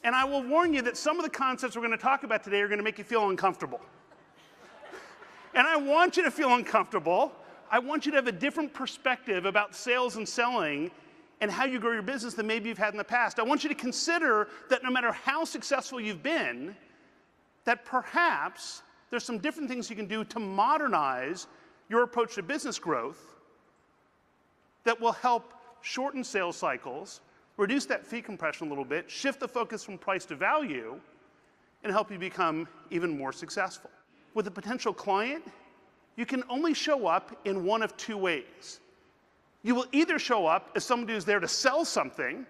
And I will warn you that some of the concepts we're going to talk about today are going to make you feel uncomfortable. And I want you to feel uncomfortable. I want you to have a different perspective about sales and selling and how you grow your business than maybe you've had in the past. I want you to consider that no matter how successful you've been, that perhaps there's some different things you can do to modernize your approach to business growth that will help shorten sales cycles, reduce that fee compression a little bit, shift the focus from price to value, and help you become even more successful. With a potential client, you can only show up in one of two ways. You will either show up as somebody who's there to sell something.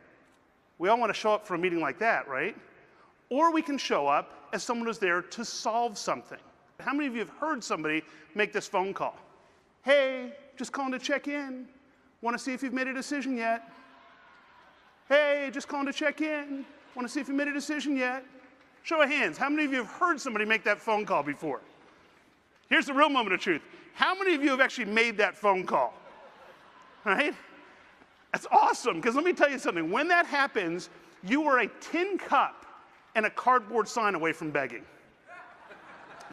We all want to show up for a meeting like that, right? Or we can show up as someone who's there to solve something. How many of you have heard somebody make this phone call? Hey, just calling to check in. Want to see if you've made a decision yet? Hey, just calling to check in. Want to see if you made a decision yet? Show of hands. How many of you have heard somebody make that phone call before? Here's the real moment of truth. How many of you have actually made that phone call? Right? That's awesome, because let me tell you something. When that happens, you are a tin cup and a cardboard sign away from begging.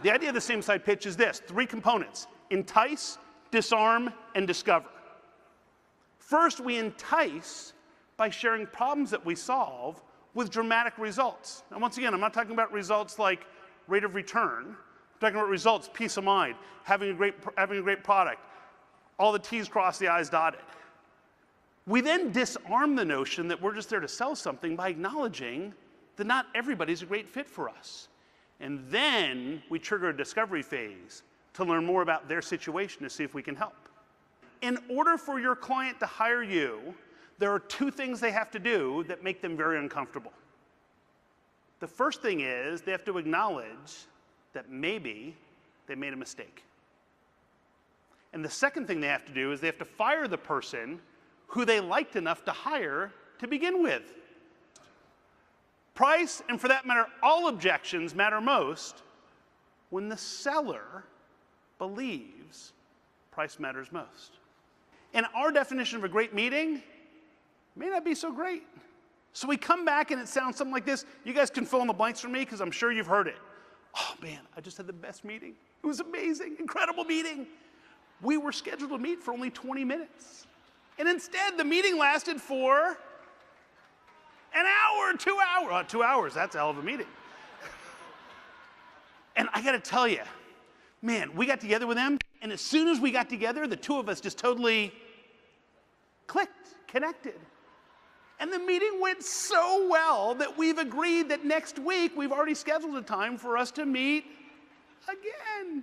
The idea of the same side pitch is this: 3 components: entice, disarm, and discover. First, we entice by sharing problems that we solve with dramatic results. Now, once again, I'm not talking about results like rate of return. I'm talking about results, peace of mind, having a great product, all the T's crossed, the I's dotted. We then disarm the notion that we're just there to sell something by acknowledging that not everybody's a great fit for us. And then we trigger a discovery phase to learn more about their situation to see if we can help. In order for your client to hire you, there are 2 things they have to do that make them very uncomfortable. The first thing is they have to acknowledge that maybe they made a mistake. And the second thing they have to do is they have to fire the person who they liked enough to hire to begin with. Price, and for that matter, all objections matter most when the seller believes price matters most. And our definition of a great meeting may not be so great. So we come back and it sounds something like this. You guys can fill in the blanks for me because I'm sure you've heard it. Oh man, I just had the best meeting. It was amazing, incredible meeting. We were scheduled to meet for only 20 minutes. And instead, the meeting lasted for an hour, 2 hours. 2 hours, that's a hell of a meeting. And I gotta tell you, man, we got together with them, and as soon as we got together, the 2 of us just totally clicked, connected. And the meeting went so well that we've agreed that next week we've already scheduled a time for us to meet again.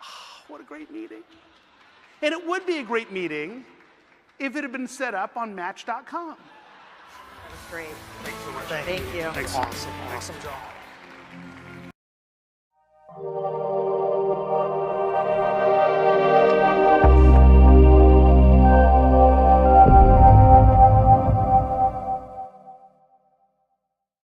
Oh, what a great meeting. And it would be a great meeting if it had been set up on Match.com. That was great. Thanks so much. Thank you. Thanks. Awesome job.